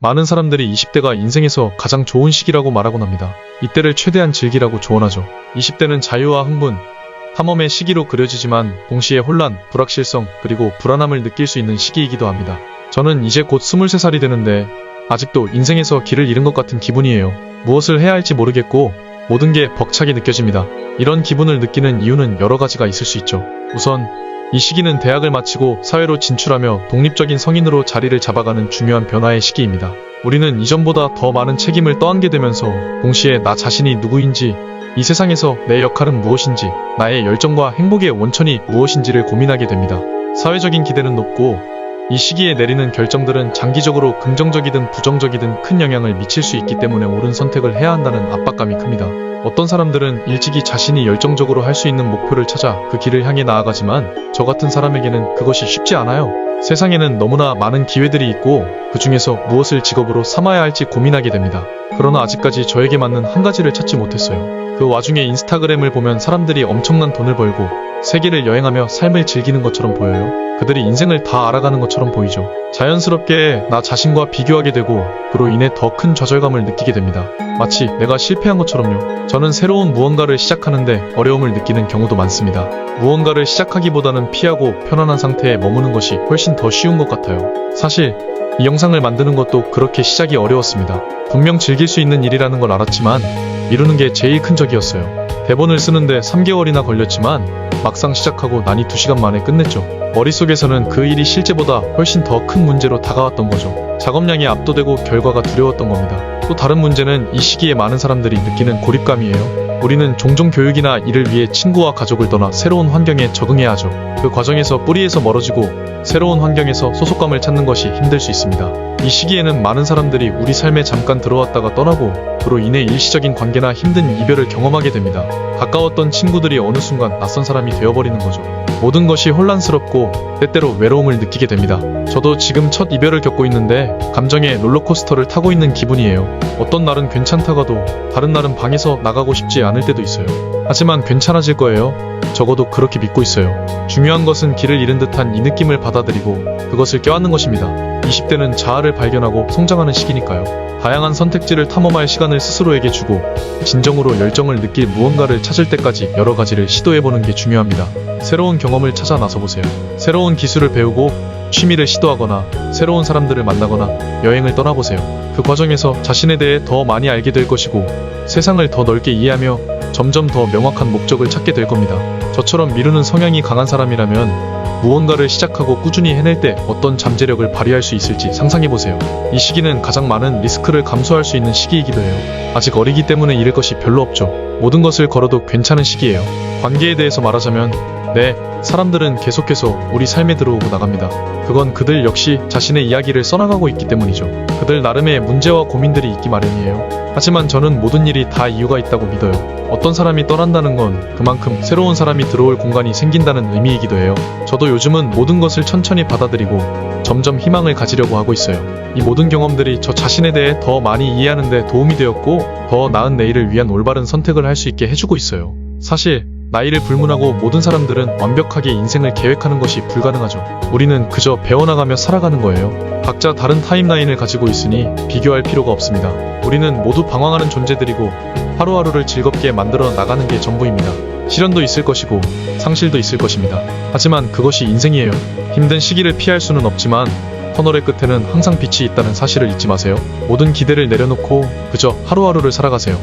많은 사람들이 20대가 인생에서 가장 좋은 시기라고 말하곤 합니다. 이때를 최대한 즐기라고 조언하죠. 20대는 자유와 흥분, 탐험의 시기로 그려지지만 동시에 혼란, 불확실성, 그리고 불안함을 느낄 수 있는 시기이기도 합니다. 저는 이제 곧 23살이 되는데 아직도 인생에서 길을 잃은 것 같은 기분이에요. 무엇을 해야 할지 모르겠고 모든 게 벅차게 느껴집니다. 이런 기분을 느끼는 이유는 여러 가지가 있을 수 있죠. 우선 이 시기는 대학을 마치고 사회로 진출하며 독립적인 성인으로 자리를 잡아가는 중요한 변화의 시기입니다. 우리는 이전보다 더 많은 책임을 떠안게 되면서 동시에 나 자신이 누구인지, 이 세상에서 내 역할은 무엇인지, 나의 열정과 행복의 원천이 무엇인지를 고민하게 됩니다. 사회적인 기대는 높고 이 시기에 내리는 결정들은 장기적으로 긍정적이든 부정적이든 큰 영향을 미칠 수 있기 때문에 옳은 선택을 해야 한다는 압박감이 큽니다. 어떤 사람들은 일찍이 자신이 열정적으로 할 수 있는 목표를 찾아 그 길을 향해 나아가지만 저 같은 사람에게는 그것이 쉽지 않아요. 세상에는 너무나 많은 기회들이 있고 그 중에서 무엇을 직업으로 삼아야 할지 고민하게 됩니다. 그러나 아직까지 저에게 맞는 한 가지를 찾지 못했어요. 그 와중에 인스타그램을 보면 사람들이 엄청난 돈을 벌고 세계를 여행하며 삶을 즐기는 것처럼 보여요. 그들이 인생을 다 알아가는 것처럼 보이죠. 자연스럽게 나 자신과 비교하게 되고 그로 인해 더 큰 좌절감을 느끼게 됩니다. 마치 내가 실패한 것처럼요. 저는 새로운 무언가를 시작하는데 어려움을 느끼는 경우도 많습니다. 무언가를 시작하기보다는 피하고 편안한 상태에 머무는 것이 훨씬 더 쉬운 것 같아요. 사실 이 영상을 만드는 것도 그렇게 시작이 어려웠습니다. 분명 즐길 수 있는 일이라는 걸 알았지만 미루는 게 제일 큰 적이었어요. 대본을 쓰는데 3개월이나 걸렸지만 막상 시작하고 나니 2시간 만에 끝냈죠. 머릿속에서는 그 일이 실제보다 훨씬 더 큰 문제로 다가왔던 거죠. 작업량이 압도되고 결과가 두려웠던 겁니다. 또 다른 문제는 이 시기에 많은 사람들이 느끼는 고립감이에요. 우리는 종종 교육이나 일을 위해 친구와 가족을 떠나 새로운 환경에 적응해야 하죠. 그 과정에서 뿌리에서 멀어지고 새로운 환경에서 소속감을 찾는 것이 힘들 수 있습니다. 이 시기에는 많은 사람들이 우리 삶에 잠깐 들어왔다가 떠나고 그로 인해 일시적인 관계나 힘든 이별을 경험하게 됩니다. 가까웠던 친구들이 어느 순간 낯선 사람이 되어버리는 거죠. 모든 것이 혼란스럽고 때때로 외로움을 느끼게 됩니다. 저도 지금 첫 이별을 겪고 있는데 감정의 롤러코스터를 타고 있는 기분이에요. 어떤 날은 괜찮다가도 다른 날은 방에서 나가고 싶지 않을 때도 있어요. 하지만 괜찮아질 거예요. 적어도 그렇게 믿고 있어요. 중요한 것은 길을 잃은 듯한 이 느낌을 받아들이고 그것을 껴안는 것입니다. 20대는 자아를 발견하고 성장하는 시기니까요. 다양한 선택지를 탐험할 시간을 스스로에게 주고 진정으로 열정을 느낄 무언가를 찾을 때까지 여러 가지를 시도해보는 게 중요합니다. 새로운 경험을 찾아 나서보세요. 새로운 기술을 배우고 취미를 시도하거나 새로운 사람들을 만나거나 여행을 떠나보세요. 그 과정에서 자신에 대해 더 많이 알게 될 것이고 세상을 더 넓게 이해하며 점점 더 명확한 목적을 찾게 될 겁니다. 저처럼 미루는 성향이 강한 사람이라면 무언가를 시작하고 꾸준히 해낼 때 어떤 잠재력을 발휘할 수 있을지 상상해보세요. 이 시기는 가장 많은 리스크를 감수할 수 있는 시기이기도 해요. 아직 어리기 때문에 잃을 것이 별로 없죠. 모든 것을 걸어도 괜찮은 시기예요. 관계에 대해서 말하자면 사람들은 계속해서 우리 삶에 들어오고 나갑니다. 그건 그들 역시 자신의 이야기를 써나가고 있기 때문이죠. 그들 나름의 문제와 고민들이 있기 마련이에요. 하지만 저는 모든 일이 다 이유가 있다고 믿어요. 어떤 사람이 떠난다는 건 그만큼 새로운 사람이 들어올 공간이 생긴다는 의미이기도 해요. 저도 요즘은 모든 것을 천천히 받아들이고 점점 희망을 가지려고 하고 있어요. 이 모든 경험들이 저 자신에 대해 더 많이 이해하는 데 도움이 되었고 더 나은 내일을 위한 올바른 선택을 할 수 있게 해주고 있어요. 사실 나이를 불문하고 모든 사람들은 완벽하게 인생을 계획하는 것이 불가능하죠. 우리는 그저 배워나가며 살아가는 거예요. 각자 다른 타임라인을 가지고 있으니 비교할 필요가 없습니다. 우리는 모두 방황하는 존재들이고 하루하루를 즐겁게 만들어 나가는 게 전부입니다. 시련도 있을 것이고 상실도 있을 것입니다. 하지만 그것이 인생이에요. 힘든 시기를 피할 수는 없지만 터널의 끝에는 항상 빛이 있다는 사실을 잊지 마세요. 모든 기대를 내려놓고 그저 하루하루를 살아가세요.